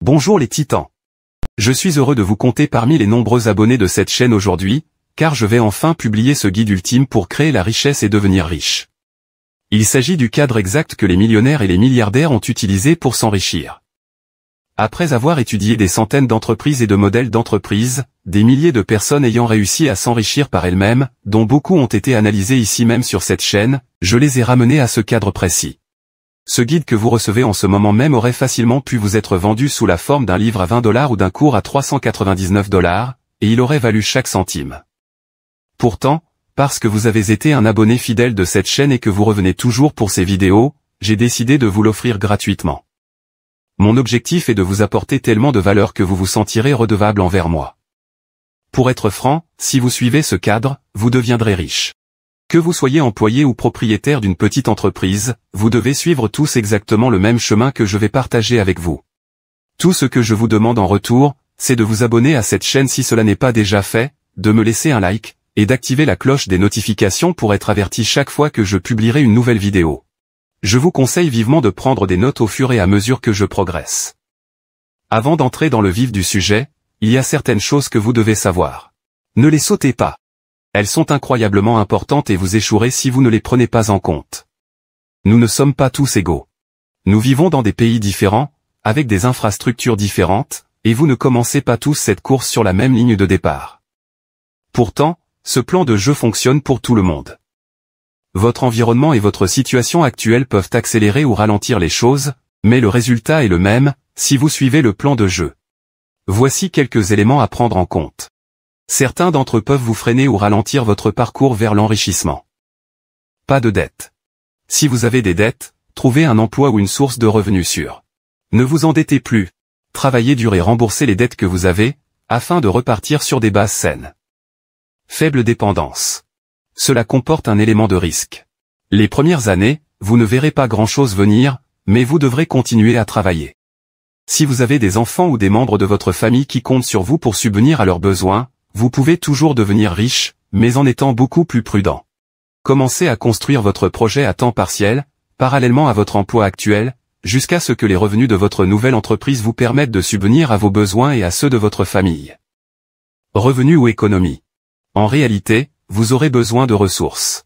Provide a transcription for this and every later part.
Bonjour les titans. Je suis heureux de vous compter parmi les nombreux abonnés de cette chaîne aujourd'hui, car je vais enfin publier ce guide ultime pour créer la richesse et devenir riche. Il s'agit du cadre exact que les millionnaires et les milliardaires ont utilisé pour s'enrichir. Après avoir étudié des centaines d'entreprises et de modèles d'entreprises, des milliers de personnes ayant réussi à s'enrichir par elles-mêmes, dont beaucoup ont été analysés ici même sur cette chaîne, je les ai ramenés à ce cadre précis. Ce guide que vous recevez en ce moment même aurait facilement pu vous être vendu sous la forme d'un livre à 20 $ ou d'un cours à 399 $, et il aurait valu chaque centime. Pourtant, parce que vous avez été un abonné fidèle de cette chaîne et que vous revenez toujours pour ces vidéos, j'ai décidé de vous l'offrir gratuitement. Mon objectif est de vous apporter tellement de valeur que vous vous sentirez redevable envers moi. Pour être franc, si vous suivez ce cadre, vous deviendrez riche. Que vous soyez employé ou propriétaire d'une petite entreprise, vous devez suivre tous exactement le même chemin que je vais partager avec vous. Tout ce que je vous demande en retour, c'est de vous abonner à cette chaîne si cela n'est pas déjà fait, de me laisser un like, et d'activer la cloche des notifications pour être averti chaque fois que je publierai une nouvelle vidéo. Je vous conseille vivement de prendre des notes au fur et à mesure que je progresse. Avant d'entrer dans le vif du sujet, il y a certaines choses que vous devez savoir. Ne les sautez pas. Elles sont incroyablement importantes et vous échouerez si vous ne les prenez pas en compte. Nous ne sommes pas tous égaux. Nous vivons dans des pays différents, avec des infrastructures différentes, et vous ne commencez pas tous cette course sur la même ligne de départ. Pourtant, ce plan de jeu fonctionne pour tout le monde. Votre environnement et votre situation actuelle peuvent accélérer ou ralentir les choses, mais le résultat est le même, si vous suivez le plan de jeu. Voici quelques éléments à prendre en compte. Certains d'entre eux peuvent vous freiner ou ralentir votre parcours vers l'enrichissement. Pas de dette. Si vous avez des dettes, trouvez un emploi ou une source de revenus sûre. Ne vous endettez plus. Travaillez dur et remboursez les dettes que vous avez, afin de repartir sur des bases saines. Faible dépendance. Cela comporte un élément de risque. Les premières années, vous ne verrez pas grand-chose venir, mais vous devrez continuer à travailler. Si vous avez des enfants ou des membres de votre famille qui comptent sur vous pour subvenir à leurs besoins, vous pouvez toujours devenir riche, mais en étant beaucoup plus prudent. Commencez à construire votre projet à temps partiel, parallèlement à votre emploi actuel, jusqu'à ce que les revenus de votre nouvelle entreprise vous permettent de subvenir à vos besoins et à ceux de votre famille. Revenus ou économie. En réalité, vous aurez besoin de ressources.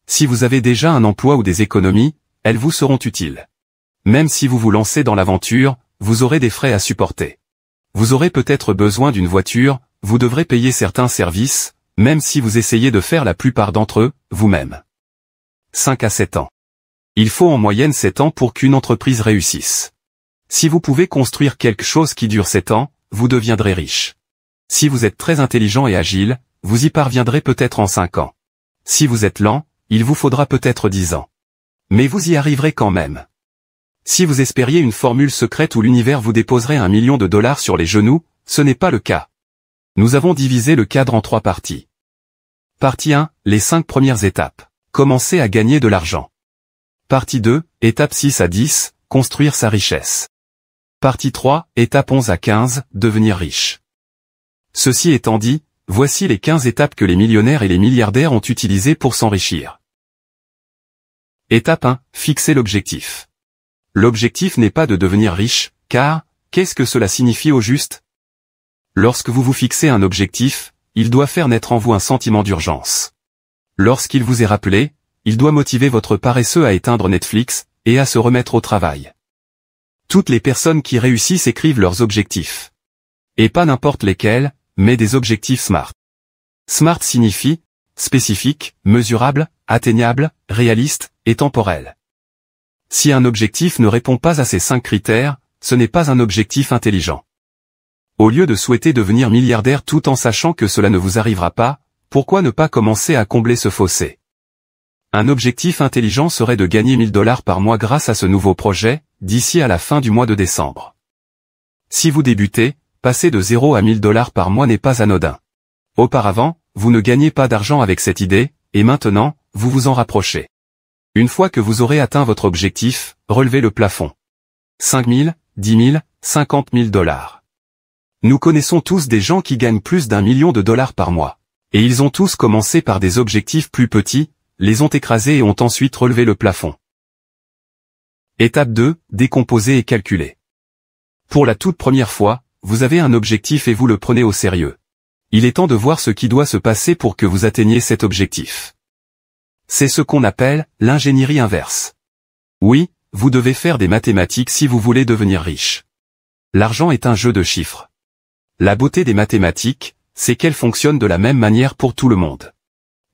Si vous avez déjà un emploi ou des économies, elles vous seront utiles. Même si vous vous lancez dans l'aventure, vous aurez des frais à supporter. Vous aurez peut-être besoin d'une voiture, vous devrez payer certains services, même si vous essayez de faire la plupart d'entre eux, vous-même. 5 à 7 ans. Il faut en moyenne 7 ans pour qu'une entreprise réussisse. Si vous pouvez construire quelque chose qui dure 7 ans, vous deviendrez riche. Si vous êtes très intelligent et agile, vous y parviendrez peut-être en 5 ans. Si vous êtes lent, il vous faudra peut-être 10 ans. Mais vous y arriverez quand même. Si vous espériez une formule secrète où l'univers vous déposerait $1 million sur les genoux, ce n'est pas le cas. Nous avons divisé le cadre en 3 parties. Partie 1, les 5 premières étapes. Commencer à gagner de l'argent. Partie 2, étape 6 à 10, construire sa richesse. Partie 3, étape 11 à 15, devenir riche. Ceci étant dit, voici les 15 étapes que les millionnaires et les milliardaires ont utilisées pour s'enrichir. Étape 1, fixer l'objectif. L'objectif n'est pas de devenir riche, car, qu'est-ce que cela signifie au juste ? Lorsque vous vous fixez un objectif, il doit faire naître en vous un sentiment d'urgence. Lorsqu'il vous est rappelé, il doit motiver votre paresseux à éteindre Netflix, et à se remettre au travail. Toutes les personnes qui réussissent écrivent leurs objectifs. Et pas n'importe lesquels, mais des objectifs SMART. SMART signifie spécifique, mesurable, atteignable, réaliste, et temporel. Si un objectif ne répond pas à ces 5 critères, ce n'est pas un objectif intelligent. Au lieu de souhaiter devenir milliardaire tout en sachant que cela ne vous arrivera pas, pourquoi ne pas commencer à combler ce fossé ? Un objectif intelligent serait de gagner $1 000 par mois grâce à ce nouveau projet, d'ici à la fin du mois de décembre. Si vous débutez, passer de 0 à $1 000 par mois n'est pas anodin. Auparavant, vous ne gagnez pas d'argent avec cette idée, et maintenant, vous vous en rapprochez. Une fois que vous aurez atteint votre objectif, relevez le plafond. 5 000, 10 000, 50 000 $. Nous connaissons tous des gens qui gagnent plus d'1 million de dollars par mois. Et ils ont tous commencé par des objectifs plus petits, les ont écrasés et ont ensuite relevé le plafond. Étape 2, décomposer et calculer. Pour la toute première fois, vous avez un objectif et vous le prenez au sérieux. Il est temps de voir ce qui doit se passer pour que vous atteigniez cet objectif. C'est ce qu'on appelle l'ingénierie inverse. Oui, vous devez faire des mathématiques si vous voulez devenir riche. L'argent est un jeu de chiffres. La beauté des mathématiques, c'est qu'elles fonctionnent de la même manière pour tout le monde.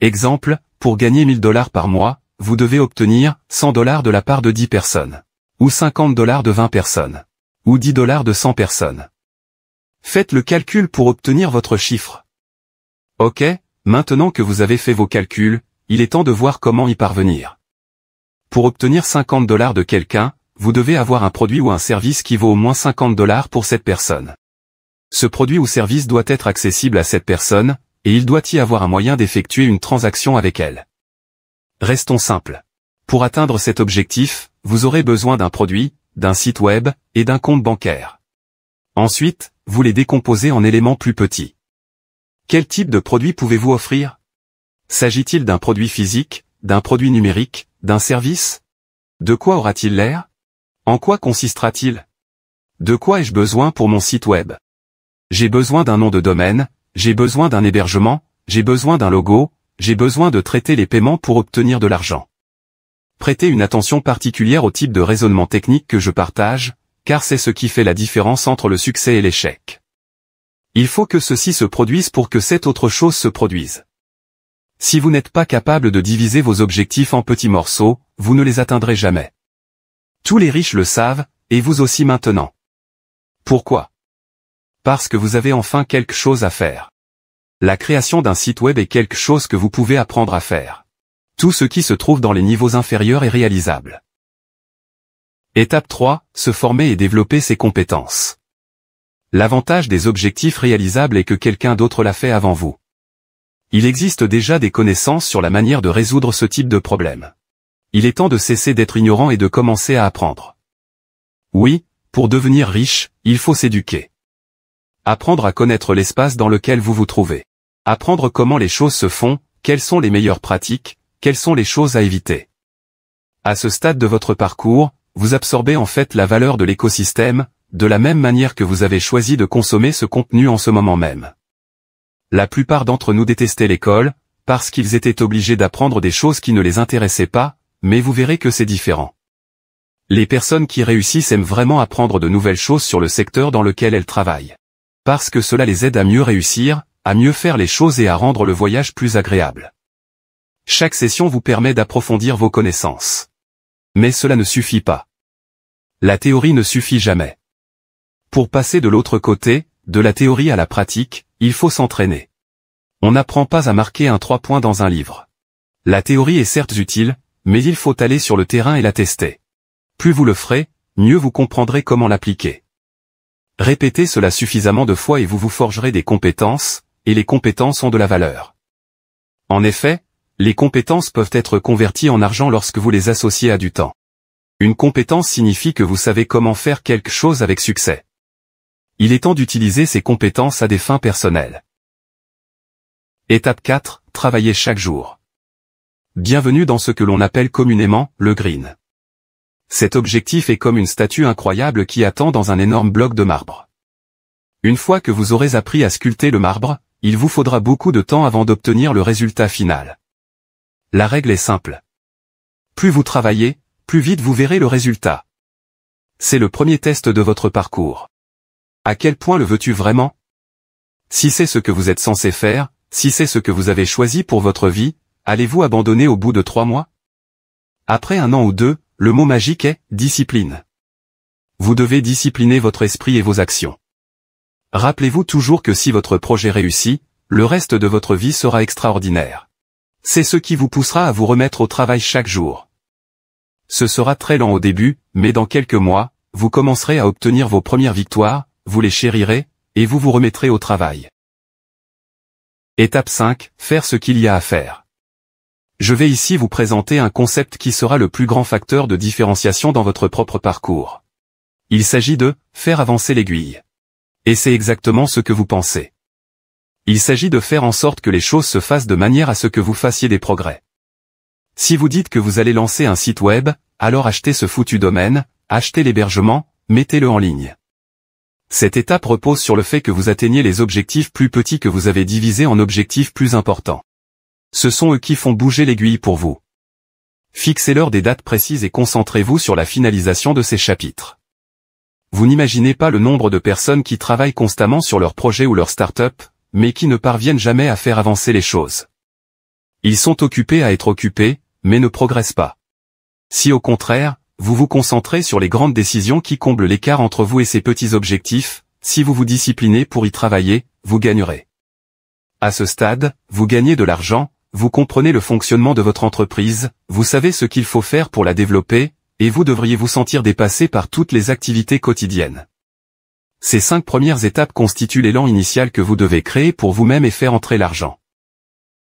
Exemple, pour gagner 1000 $ par mois, vous devez obtenir 100 $ de la part de 10 personnes. Ou 50 $ de 20 personnes. Ou 10 $ de 100 personnes. Faites le calcul pour obtenir votre chiffre. Ok, maintenant que vous avez fait vos calculs, il est temps de voir comment y parvenir. Pour obtenir 50 $ de quelqu'un, vous devez avoir un produit ou un service qui vaut au moins 50 $ pour cette personne. Ce produit ou service doit être accessible à cette personne, et il doit y avoir un moyen d'effectuer une transaction avec elle. Restons simples. Pour atteindre cet objectif, vous aurez besoin d'un produit, d'un site web, et d'un compte bancaire. Ensuite, vous les décomposez en éléments plus petits. Quel type de produit pouvez-vous offrir? S'agit-il d'un produit physique, d'un produit numérique, d'un service? De quoi aura-t-il l'air? En quoi consistera-t-il? De quoi ai-je besoin pour mon site web? J'ai besoin d'un nom de domaine, j'ai besoin d'un hébergement, j'ai besoin d'un logo, j'ai besoin de traiter les paiements pour obtenir de l'argent. Prêtez une attention particulière au type de raisonnement technique que je partage, car c'est ce qui fait la différence entre le succès et l'échec. Il faut que ceci se produise pour que cette autre chose se produise. Si vous n'êtes pas capable de diviser vos objectifs en petits morceaux, vous ne les atteindrez jamais. Tous les riches le savent, et vous aussi maintenant. Pourquoi? Parce que vous avez enfin quelque chose à faire. La création d'un site web est quelque chose que vous pouvez apprendre à faire. Tout ce qui se trouve dans les niveaux inférieurs est réalisable. Étape 3, se former et développer ses compétences. L'avantage des objectifs réalisables est que quelqu'un d'autre l'a fait avant vous. Il existe déjà des connaissances sur la manière de résoudre ce type de problème. Il est temps de cesser d'être ignorant et de commencer à apprendre. Oui, pour devenir riche, il faut s'éduquer. Apprendre à connaître l'espace dans lequel vous vous trouvez. Apprendre comment les choses se font, quelles sont les meilleures pratiques, quelles sont les choses à éviter. À ce stade de votre parcours, vous absorbez en fait la valeur de l'écosystème, de la même manière que vous avez choisi de consommer ce contenu en ce moment même. La plupart d'entre nous détestaient l'école, parce qu'ils étaient obligés d'apprendre des choses qui ne les intéressaient pas, mais vous verrez que c'est différent. Les personnes qui réussissent aiment vraiment apprendre de nouvelles choses sur le secteur dans lequel elles travaillent. Parce que cela les aide à mieux réussir, à mieux faire les choses et à rendre le voyage plus agréable. Chaque session vous permet d'approfondir vos connaissances. Mais cela ne suffit pas. La théorie ne suffit jamais. Pour passer de l'autre côté, de la théorie à la pratique, il faut s'entraîner. On n'apprend pas à marquer un 3 points dans un livre. La théorie est certes utile, mais il faut aller sur le terrain et la tester. Plus vous le ferez, mieux vous comprendrez comment l'appliquer. Répétez cela suffisamment de fois et vous vous forgerez des compétences, et les compétences ont de la valeur. En effet, les compétences peuvent être converties en argent lorsque vous les associez à du temps. Une compétence signifie que vous savez comment faire quelque chose avec succès. Il est temps d'utiliser ces compétences à des fins personnelles. Étape 4, travailler chaque jour. Bienvenue dans ce que l'on appelle communément le green. Cet objectif est comme une statue incroyable qui attend dans un énorme bloc de marbre. Une fois que vous aurez appris à sculpter le marbre, il vous faudra beaucoup de temps avant d'obtenir le résultat final. La règle est simple. Plus vous travaillez, plus vite vous verrez le résultat. C'est le premier test de votre parcours. À quel point le veux-tu vraiment? Si c'est ce que vous êtes censé faire, si c'est ce que vous avez choisi pour votre vie, allez-vous abandonner au bout de 3 mois? Après 1 an ou 2, le mot magique est « discipline ». Vous devez discipliner votre esprit et vos actions. Rappelez-vous toujours que si votre projet réussit, le reste de votre vie sera extraordinaire. C'est ce qui vous poussera à vous remettre au travail chaque jour. Ce sera très lent au début, mais dans quelques mois, vous commencerez à obtenir vos premières victoires, vous les chérirez, et vous vous remettrez au travail. Étape 5, faire ce qu'il y a à faire. Je vais ici vous présenter un concept qui sera le plus grand facteur de différenciation dans votre propre parcours. Il s'agit de faire avancer l'aiguille. Et c'est exactement ce que vous pensez. Il s'agit de faire en sorte que les choses se fassent de manière à ce que vous fassiez des progrès. Si vous dites que vous allez lancer un site web, alors achetez ce foutu domaine, achetez l'hébergement, mettez-le en ligne. Cette étape repose sur le fait que vous atteignez les objectifs plus petits que vous avez divisés en objectifs plus importants. Ce sont eux qui font bouger l'aiguille pour vous. Fixez-leur des dates précises et concentrez-vous sur la finalisation de ces chapitres. Vous n'imaginez pas le nombre de personnes qui travaillent constamment sur leur projet ou leur start-up, mais qui ne parviennent jamais à faire avancer les choses. Ils sont occupés à être occupés, mais ne progressent pas. Si au contraire, vous vous concentrez sur les grandes décisions qui comblent l'écart entre vous et ces petits objectifs, si vous vous disciplinez pour y travailler, vous gagnerez. À ce stade, vous gagnez de l'argent, vous comprenez le fonctionnement de votre entreprise, vous savez ce qu'il faut faire pour la développer, et vous devriez vous sentir dépassé par toutes les activités quotidiennes. Ces 5 premières étapes constituent l'élan initial que vous devez créer pour vous-même et faire entrer l'argent.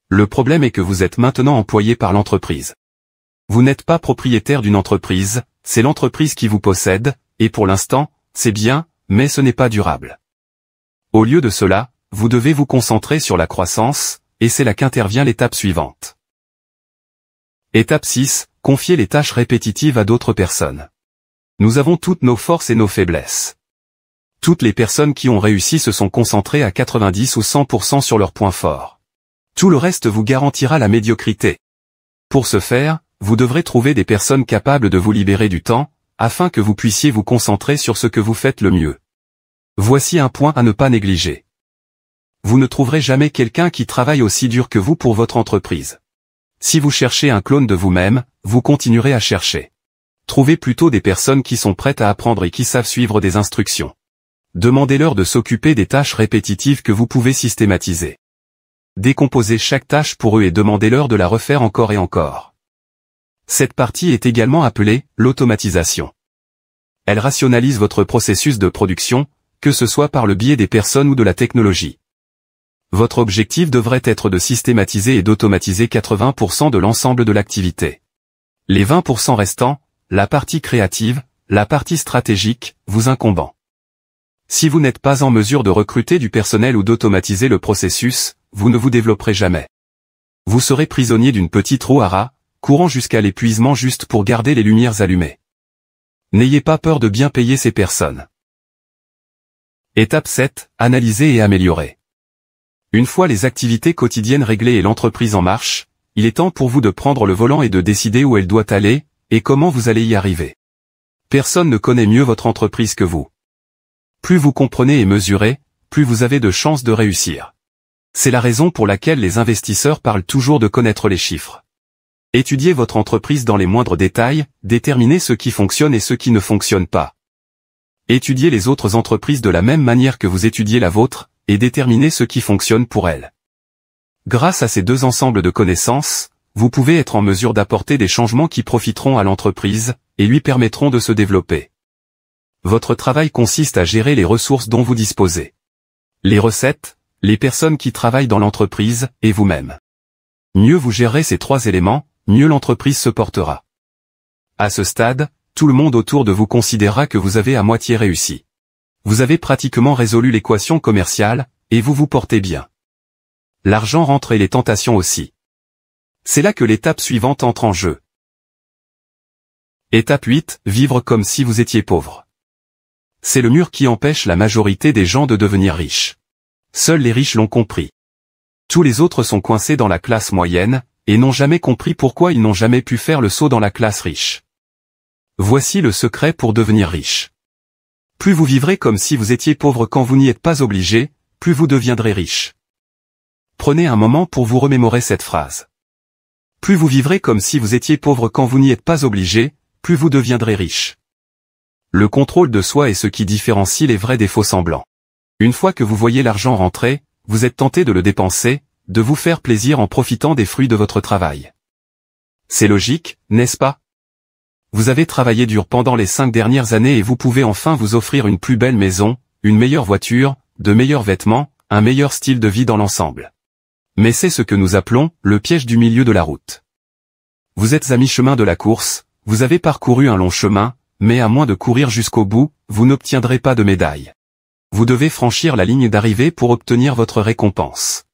Le problème est que vous êtes maintenant employé par l'entreprise. Vous n'êtes pas propriétaire d'une entreprise, c'est l'entreprise qui vous possède, et pour l'instant, c'est bien, mais ce n'est pas durable. Au lieu de cela, vous devez vous concentrer sur la croissance, et c'est là qu'intervient l'étape suivante. Étape 6, confier les tâches répétitives à d'autres personnes. Nous avons toutes nos forces et nos faiblesses. Toutes les personnes qui ont réussi se sont concentrées à 90 ou 100% sur leurs points forts. Tout le reste vous garantira la médiocrité. Pour ce faire, vous devrez trouver des personnes capables de vous libérer du temps, afin que vous puissiez vous concentrer sur ce que vous faites le mieux. Voici un point à ne pas négliger. Vous ne trouverez jamais quelqu'un qui travaille aussi dur que vous pour votre entreprise. Si vous cherchez un clone de vous-même, vous continuerez à chercher. Trouvez plutôt des personnes qui sont prêtes à apprendre et qui savent suivre des instructions. Demandez-leur de s'occuper des tâches répétitives que vous pouvez systématiser. Décomposez chaque tâche pour eux et demandez-leur de la refaire encore et encore. Cette partie est également appelée l'automatisation. Elle rationalise votre processus de production, que ce soit par le biais des personnes ou de la technologie. Votre objectif devrait être de systématiser et d'automatiser 80% de l'ensemble de l'activité. Les 20% restants, la partie créative, la partie stratégique, vous incombant. Si vous n'êtes pas en mesure de recruter du personnel ou d'automatiser le processus, vous ne vous développerez jamais. Vous serez prisonnier d'une petite roue à rats, courant jusqu'à l'épuisement juste pour garder les lumières allumées. N'ayez pas peur de bien payer ces personnes. Étape 7, analyser et améliorer. Une fois les activités quotidiennes réglées et l'entreprise en marche, il est temps pour vous de prendre le volant et de décider où elle doit aller, et comment vous allez y arriver. Personne ne connaît mieux votre entreprise que vous. Plus vous comprenez et mesurez, plus vous avez de chances de réussir. C'est la raison pour laquelle les investisseurs parlent toujours de connaître les chiffres. Étudiez votre entreprise dans les moindres détails, déterminez ce qui fonctionne et ce qui ne fonctionne pas. Étudiez les autres entreprises de la même manière que vous étudiez la vôtre, et déterminez ce qui fonctionne pour elles. Grâce à ces deux ensembles de connaissances, vous pouvez être en mesure d'apporter des changements qui profiteront à l'entreprise, et lui permettront de se développer. Votre travail consiste à gérer les ressources dont vous disposez. Les recettes, les personnes qui travaillent dans l'entreprise, et vous-même. Mieux vous gérerez ces 3 éléments, mieux l'entreprise se portera. À ce stade, tout le monde autour de vous considérera que vous avez à moitié réussi. Vous avez pratiquement résolu l'équation commerciale, et vous vous portez bien. L'argent rentre et les tentations aussi. C'est là que l'étape suivante entre en jeu. Étape 8, vivre comme si vous étiez pauvre. C'est le mur qui empêche la majorité des gens de devenir riches. Seuls les riches l'ont compris. Tous les autres sont coincés dans la classe moyenne, et n'ont jamais compris pourquoi ils n'ont jamais pu faire le saut dans la classe riche. Voici le secret pour devenir riche. Plus vous vivrez comme si vous étiez pauvre quand vous n'y êtes pas obligé, plus vous deviendrez riche. Prenez un moment pour vous remémorer cette phrase. Plus vous vivrez comme si vous étiez pauvre quand vous n'y êtes pas obligé, plus vous deviendrez riche. Le contrôle de soi est ce qui différencie les vrais des faux semblants. Une fois que vous voyez l'argent rentrer, vous êtes tenté de le dépenser, de vous faire plaisir en profitant des fruits de votre travail. C'est logique, n'est-ce pas? Vous avez travaillé dur pendant les 5 dernières années et vous pouvez enfin vous offrir une plus belle maison, une meilleure voiture, de meilleurs vêtements, un meilleur style de vie dans l'ensemble. Mais c'est ce que nous appelons le piège du milieu de la route. Vous êtes à mi-chemin de la course, vous avez parcouru un long chemin, mais à moins de courir jusqu'au bout, vous n'obtiendrez pas de médaille. Vous devez franchir la ligne d'arrivée pour obtenir votre récompense.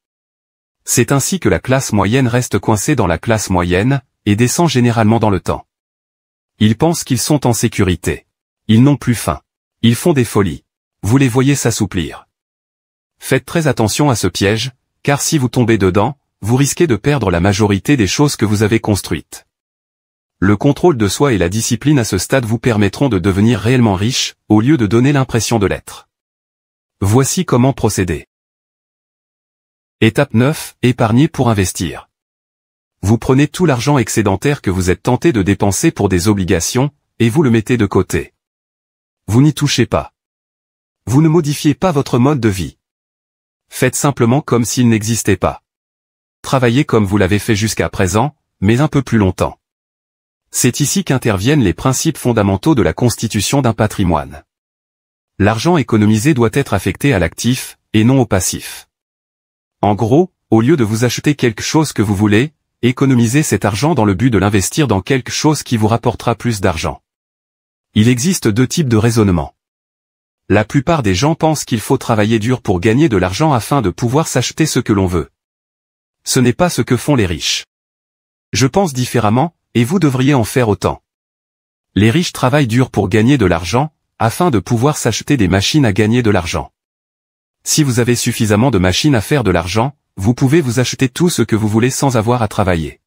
C'est ainsi que la classe moyenne reste coincée dans la classe moyenne, et descend généralement dans le temps. Ils pensent qu'ils sont en sécurité. Ils n'ont plus faim. Ils font des folies. Vous les voyez s'assouplir. Faites très attention à ce piège, car si vous tombez dedans, vous risquez de perdre la majorité des choses que vous avez construites. Le contrôle de soi et la discipline à ce stade vous permettront de devenir réellement riche, au lieu de donner l'impression de l'être. Voici comment procéder. Étape 9, épargner pour investir. Vous prenez tout l'argent excédentaire que vous êtes tenté de dépenser pour des obligations, et vous le mettez de côté. Vous n'y touchez pas. Vous ne modifiez pas votre mode de vie. Faites simplement comme s'il n'existait pas. Travaillez comme vous l'avez fait jusqu'à présent, mais un peu plus longtemps. C'est ici qu'interviennent les principes fondamentaux de la constitution d'un patrimoine. L'argent économisé doit être affecté à l'actif, et non au passif. En gros, au lieu de vous acheter quelque chose que vous voulez, économisez cet argent dans le but de l'investir dans quelque chose qui vous rapportera plus d'argent. Il existe deux types de raisonnement. La plupart des gens pensent qu'il faut travailler dur pour gagner de l'argent afin de pouvoir s'acheter ce que l'on veut. Ce n'est pas ce que font les riches. Je pense différemment, et vous devriez en faire autant. Les riches travaillent dur pour gagner de l'argent, afin de pouvoir s'acheter des machines à gagner de l'argent. Si vous avez suffisamment de machines à faire de l'argent, vous pouvez vous acheter tout ce que vous voulez sans avoir à travailler.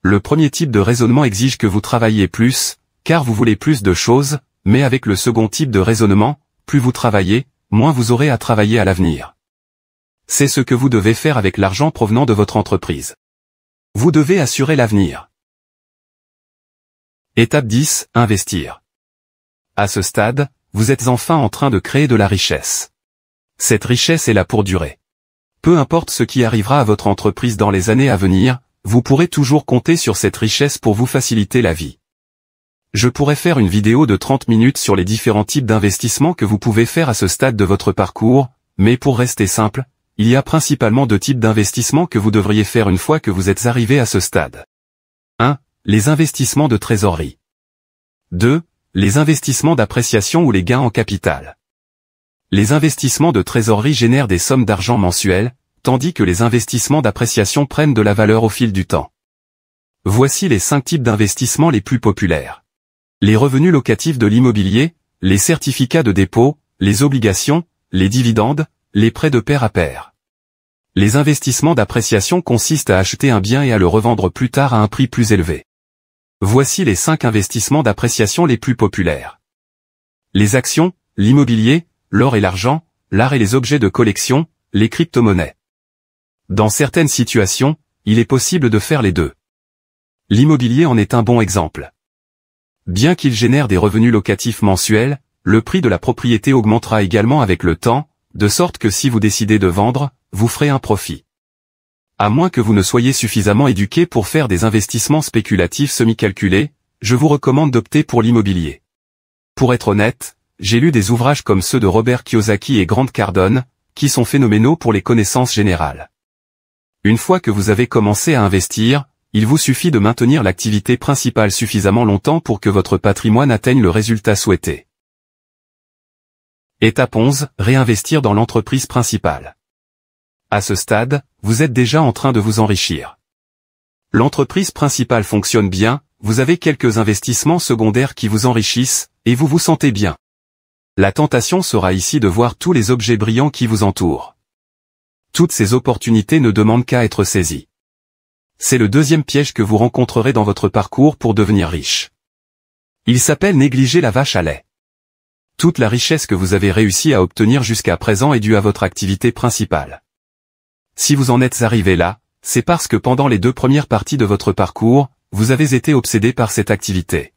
Le premier type de raisonnement exige que vous travailliez plus, car vous voulez plus de choses, mais avec le second type de raisonnement, plus vous travaillez, moins vous aurez à travailler à l'avenir. C'est ce que vous devez faire avec l'argent provenant de votre entreprise. Vous devez assurer l'avenir. Étape 10, investir. À ce stade, vous êtes enfin en train de créer de la richesse. Cette richesse est là pour durer. Peu importe ce qui arrivera à votre entreprise dans les années à venir, vous pourrez toujours compter sur cette richesse pour vous faciliter la vie. Je pourrais faire une vidéo de 30 minutes sur les différents types d'investissements que vous pouvez faire à ce stade de votre parcours, mais pour rester simple, il y a principalement deux types d'investissements que vous devriez faire une fois que vous êtes arrivé à ce stade. 1. Les investissements de trésorerie. 2. Les investissements d'appréciation ou les gains en capital. Les investissements de trésorerie génèrent des sommes d'argent mensuelles, tandis que les investissements d'appréciation prennent de la valeur au fil du temps. Voici les 5 types d'investissements les plus populaires. Les revenus locatifs de l'immobilier, les certificats de dépôt, les obligations, les dividendes, les prêts de pair à pair. Les investissements d'appréciation consistent à acheter un bien et à le revendre plus tard à un prix plus élevé. Voici les 5 investissements d'appréciation les plus populaires. Les actions, l'immobilier, l'or et l'argent, l'art et les objets de collection, les crypto-monnaies. Dans certaines situations, il est possible de faire les deux. L'immobilier en est un bon exemple. Bien qu'il génère des revenus locatifs mensuels, le prix de la propriété augmentera également avec le temps, de sorte que si vous décidez de vendre, vous ferez un profit. À moins que vous ne soyez suffisamment éduqué pour faire des investissements spéculatifs semi-calculés, je vous recommande d'opter pour l'immobilier. Pour être honnête, j'ai lu des ouvrages comme ceux de Robert Kiyosaki et Grant Cardone, qui sont phénoménaux pour les connaissances générales. Une fois que vous avez commencé à investir, il vous suffit de maintenir l'activité principale suffisamment longtemps pour que votre patrimoine atteigne le résultat souhaité. Étape 11, réinvestir dans l'entreprise principale. À ce stade, vous êtes déjà en train de vous enrichir. L'entreprise principale fonctionne bien, vous avez quelques investissements secondaires qui vous enrichissent, et vous vous sentez bien. La tentation sera ici de voir tous les objets brillants qui vous entourent. Toutes ces opportunités ne demandent qu'à être saisies. C'est le deuxième piège que vous rencontrerez dans votre parcours pour devenir riche. Il s'appelle négliger la vache à lait. Toute la richesse que vous avez réussi à obtenir jusqu'à présent est due à votre activité principale. Si vous en êtes arrivé là, c'est parce que pendant les 2 premières parties de votre parcours, vous avez été obsédé par cette activité.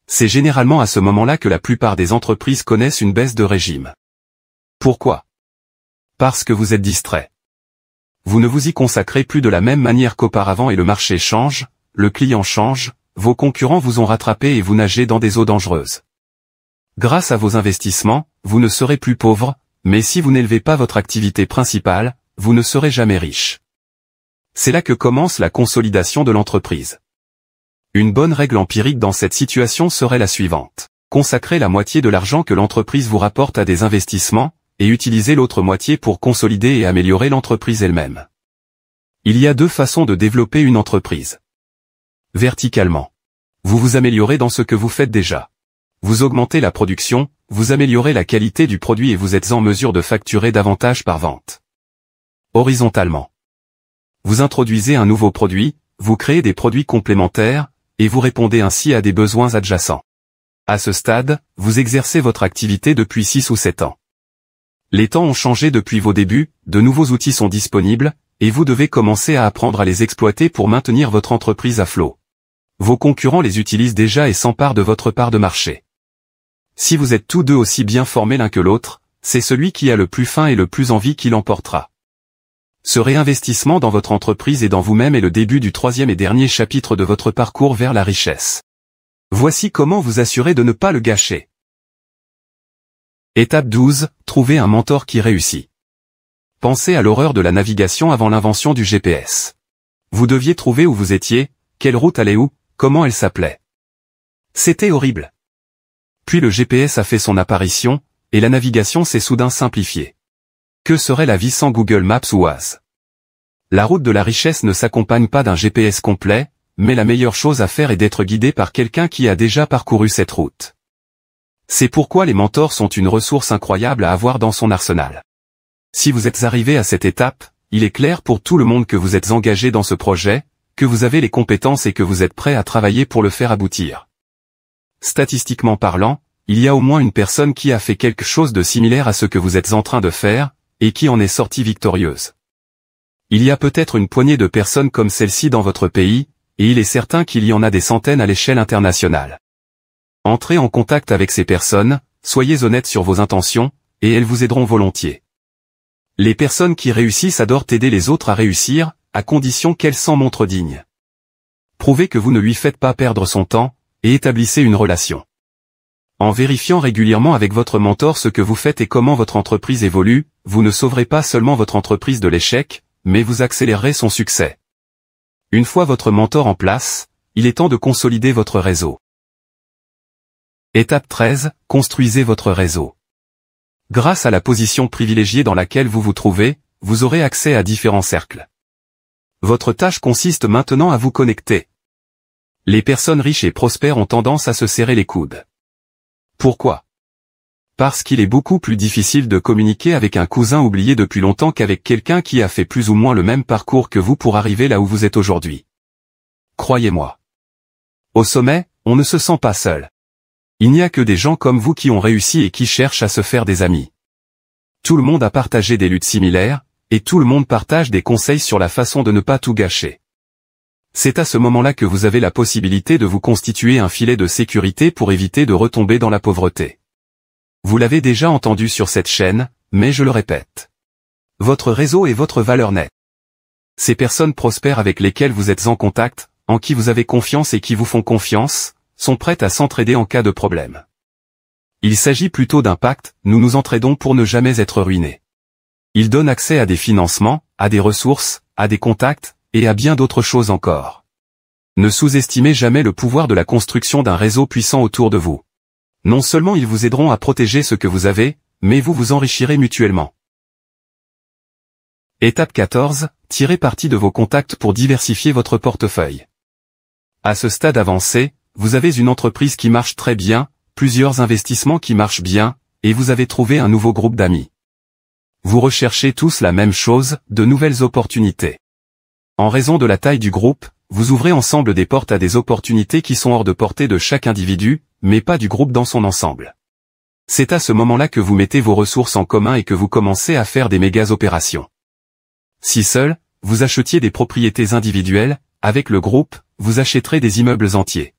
C'est généralement à ce moment-là que la plupart des entreprises connaissent une baisse de régime. Pourquoi? Parce que vous êtes distrait. Vous ne vous y consacrez plus de la même manière qu'auparavant et le marché change, le client change, vos concurrents vous ont rattrapé et vous nagez dans des eaux dangereuses. Grâce à vos investissements, vous ne serez plus pauvre, mais si vous n'élevez pas votre activité principale, vous ne serez jamais riche. C'est là que commence la consolidation de l'entreprise. Une bonne règle empirique dans cette situation serait la suivante. Consacrez la moitié de l'argent que l'entreprise vous rapporte à des investissements, et utilisez l'autre moitié pour consolider et améliorer l'entreprise elle-même. Il y a 2 façons de développer une entreprise. Verticalement. Vous vous améliorez dans ce que vous faites déjà. Vous augmentez la production, vous améliorez la qualité du produit et vous êtes en mesure de facturer davantage par vente. Horizontalement. Vous introduisez un nouveau produit, vous créez des produits complémentaires, et vous répondez ainsi à des besoins adjacents. À ce stade, vous exercez votre activité depuis 6 ou 7 ans. Les temps ont changé depuis vos débuts, de nouveaux outils sont disponibles, et vous devez commencer à apprendre à les exploiter pour maintenir votre entreprise à flot. Vos concurrents les utilisent déjà et s'emparent de votre part de marché. Si vous êtes tous deux aussi bien formés l'un que l'autre, c'est celui qui a le plus faim et le plus envie qui l'emportera. Ce réinvestissement dans votre entreprise et dans vous-même est le début du 3e et dernier chapitre de votre parcours vers la richesse. Voici comment vous assurer de ne pas le gâcher. Étape 12, trouvez un mentor qui réussit. Pensez à l'horreur de la navigation avant l'invention du GPS. Vous deviez trouver où vous étiez, quelle route allait où, comment elle s'appelait. C'était horrible. Puis le GPS a fait son apparition, et la navigation s'est soudain simplifiée. Que serait la vie sans Google Maps ou Waze? La route de la richesse ne s'accompagne pas d'un GPS complet, mais la meilleure chose à faire est d'être guidé par quelqu'un qui a déjà parcouru cette route. C'est pourquoi les mentors sont une ressource incroyable à avoir dans son arsenal. Si vous êtes arrivé à cette étape, il est clair pour tout le monde que vous êtes engagé dans ce projet, que vous avez les compétences et que vous êtes prêt à travailler pour le faire aboutir. Statistiquement parlant, il y a au moins une personne qui a fait quelque chose de similaire à ce que vous êtes en train de faire, et qui en est sortie victorieuse. Il y a peut-être une poignée de personnes comme celle-ci dans votre pays, et il est certain qu'il y en a des centaines à l'échelle internationale. Entrez en contact avec ces personnes, soyez honnête sur vos intentions, et elles vous aideront volontiers. Les personnes qui réussissent adorent aider les autres à réussir, à condition qu'elles s'en montrent dignes. Prouvez que vous ne lui faites pas perdre son temps, et établissez une relation. En vérifiant régulièrement avec votre mentor ce que vous faites et comment votre entreprise évolue, vous ne sauverez pas seulement votre entreprise de l'échec, mais vous accélérerez son succès. Une fois votre mentor en place, il est temps de consolider votre réseau. Étape 13, construisez votre réseau. Grâce à la position privilégiée dans laquelle vous vous trouvez, vous aurez accès à différents cercles. Votre tâche consiste maintenant à vous connecter. Les personnes riches et prospères ont tendance à se serrer les coudes. Pourquoi? Parce qu'il est beaucoup plus difficile de communiquer avec un cousin oublié depuis longtemps qu'avec quelqu'un qui a fait plus ou moins le même parcours que vous pour arriver là où vous êtes aujourd'hui. Croyez-moi. Au sommet, on ne se sent pas seul. Il n'y a que des gens comme vous qui ont réussi et qui cherchent à se faire des amis. Tout le monde a partagé des luttes similaires, et tout le monde partage des conseils sur la façon de ne pas tout gâcher. C'est à ce moment-là que vous avez la possibilité de vous constituer un filet de sécurité pour éviter de retomber dans la pauvreté. Vous l'avez déjà entendu sur cette chaîne, mais je le répète. Votre réseau est votre valeur nette. Ces personnes prospères avec lesquelles vous êtes en contact, en qui vous avez confiance et qui vous font confiance, sont prêtes à s'entraider en cas de problème. Il s'agit plutôt d'un pacte, nous nous entraidons pour ne jamais être ruinés. Ils donnent accès à des financements, à des ressources, à des contacts, et à bien d'autres choses encore. Ne sous-estimez jamais le pouvoir de la construction d'un réseau puissant autour de vous. Non seulement ils vous aideront à protéger ce que vous avez, mais vous vous enrichirez mutuellement. Étape 14, tirez parti de vos contacts pour diversifier votre portefeuille. À ce stade avancé, vous avez une entreprise qui marche très bien, plusieurs investissements qui marchent bien, et vous avez trouvé un nouveau groupe d'amis. Vous recherchez tous la même chose, de nouvelles opportunités. En raison de la taille du groupe, vous ouvrez ensemble des portes à des opportunités qui sont hors de portée de chaque individu, mais pas du groupe dans son ensemble. C'est à ce moment-là que vous mettez vos ressources en commun et que vous commencez à faire des méga opérations. Si seul, vous achetiez des propriétés individuelles, avec le groupe, vous achèterez des immeubles entiers.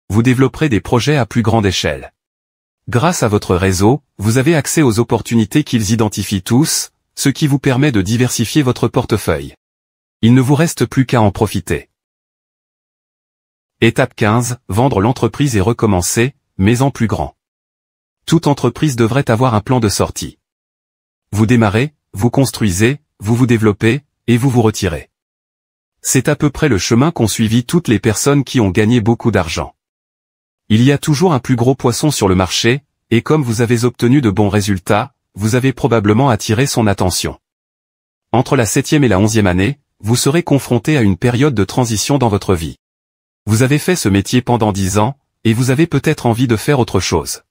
Vous développerez des projets à plus grande échelle. Grâce à votre réseau, vous avez accès aux opportunités qu'ils identifient tous, ce qui vous permet de diversifier votre portefeuille. Il ne vous reste plus qu'à en profiter. Étape 15, vendre l'entreprise et recommencer, mais en plus grand. Toute entreprise devrait avoir un plan de sortie. Vous démarrez, vous construisez, vous vous développez, et vous vous retirez. C'est à peu près le chemin qu'ont suivi toutes les personnes qui ont gagné beaucoup d'argent. Il y a toujours un plus gros poisson sur le marché, et comme vous avez obtenu de bons résultats, vous avez probablement attiré son attention. Entre la 7e et la 11e année, vous serez confronté à une période de transition dans votre vie. Vous avez fait ce métier pendant 10 ans, et vous avez peut-être envie de faire autre chose.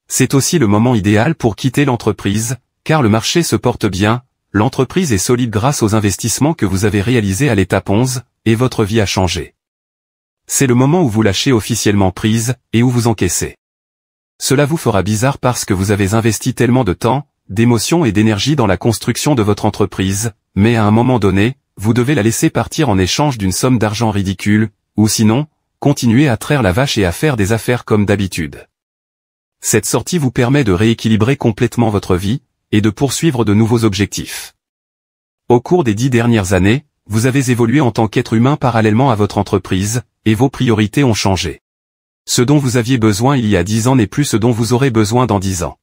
C'est aussi le moment idéal pour quitter l'entreprise, car le marché se porte bien, l'entreprise est solide grâce aux investissements que vous avez réalisés à l'étape 11, et votre vie a changé. C'est le moment où vous lâchez officiellement prise, et où vous encaissez. Cela vous fera bizarre parce que vous avez investi tellement de temps, d'émotions et d'énergie dans la construction de votre entreprise, mais à un moment donné, vous devez la laisser partir en échange d'une somme d'argent ridicule, ou sinon, continuer à traire la vache et à faire des affaires comme d'habitude. Cette sortie vous permet de rééquilibrer complètement votre vie, et de poursuivre de nouveaux objectifs. Au cours des 10 dernières années, vous avez évolué en tant qu'être humain parallèlement à votre entreprise, et vos priorités ont changé. Ce dont vous aviez besoin il y a 10 ans n'est plus ce dont vous aurez besoin dans 10 ans.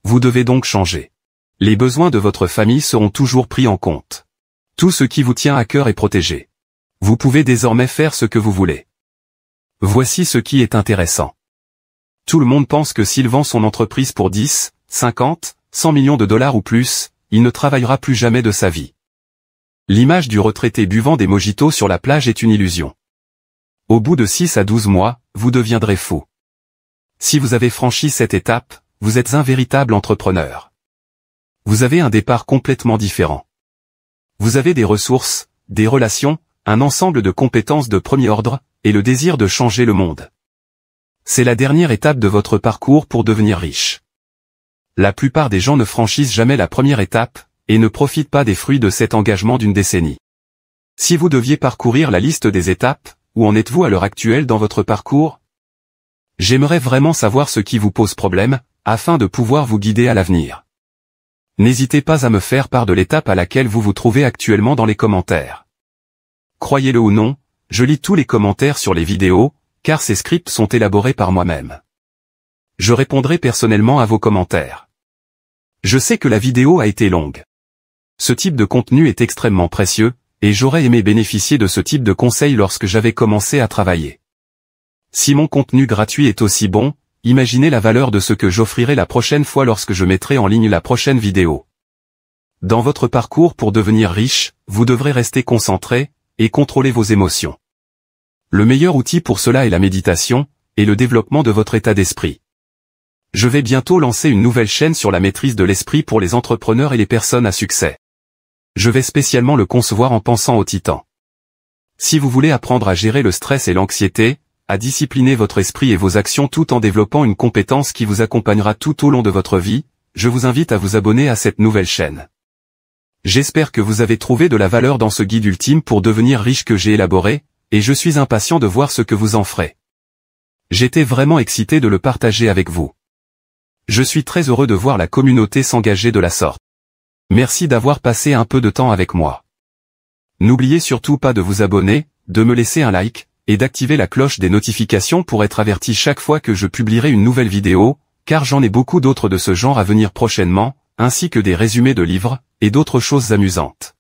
Vous devez donc changer. Les besoins de votre famille seront toujours pris en compte. Tout ce qui vous tient à cœur est protégé. Vous pouvez désormais faire ce que vous voulez. Voici ce qui est intéressant. Tout le monde pense que s'il vend son entreprise pour 10, 50, 100 millions de dollars ou plus, il ne travaillera plus jamais de sa vie. L'image du retraité buvant des mojitos sur la plage est une illusion. Au bout de 6 à 12 mois, vous deviendrez fou. Si vous avez franchi cette étape, vous êtes un véritable entrepreneur. Vous avez un départ complètement différent. Vous avez des ressources, des relations, un ensemble de compétences de premier ordre, et le désir de changer le monde. C'est la dernière étape de votre parcours pour devenir riche. La plupart des gens ne franchissent jamais la première étape, et ne profitent pas des fruits de cet engagement d'une décennie. Si vous deviez parcourir la liste des étapes, où en êtes-vous à l'heure actuelle dans votre parcours? J'aimerais vraiment savoir ce qui vous pose problème, afin de pouvoir vous guider à l'avenir. N'hésitez pas à me faire part de l'étape à laquelle vous vous trouvez actuellement dans les commentaires. Croyez-le ou non, je lis tous les commentaires sur les vidéos, car ces scripts sont élaborés par moi-même. Je répondrai personnellement à vos commentaires. Je sais que la vidéo a été longue. Ce type de contenu est extrêmement précieux, et j'aurais aimé bénéficier de ce type de conseils lorsque j'avais commencé à travailler. Si mon contenu gratuit est aussi bon, imaginez la valeur de ce que j'offrirai la prochaine fois lorsque je mettrai en ligne la prochaine vidéo. Dans votre parcours pour devenir riche, vous devrez rester concentré, et contrôler vos émotions. Le meilleur outil pour cela est la méditation, et le développement de votre état d'esprit. Je vais bientôt lancer une nouvelle chaîne sur la maîtrise de l'esprit pour les entrepreneurs et les personnes à succès. Je vais spécialement le concevoir en pensant aux titans. Si vous voulez apprendre à gérer le stress et l'anxiété, à discipliner votre esprit et vos actions tout en développant une compétence qui vous accompagnera tout au long de votre vie, je vous invite à vous abonner à cette nouvelle chaîne. J'espère que vous avez trouvé de la valeur dans ce guide ultime pour devenir riche que j'ai élaboré, et je suis impatient de voir ce que vous en ferez. J'étais vraiment excité de le partager avec vous. Je suis très heureux de voir la communauté s'engager de la sorte. Merci d'avoir passé un peu de temps avec moi. N'oubliez surtout pas de vous abonner, de me laisser un like, et d'activer la cloche des notifications pour être averti chaque fois que je publierai une nouvelle vidéo, car j'en ai beaucoup d'autres de ce genre à venir prochainement, ainsi que des résumés de livres, et d'autres choses amusantes.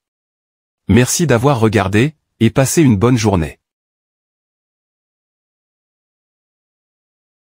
Merci d'avoir regardé, et passez une bonne journée.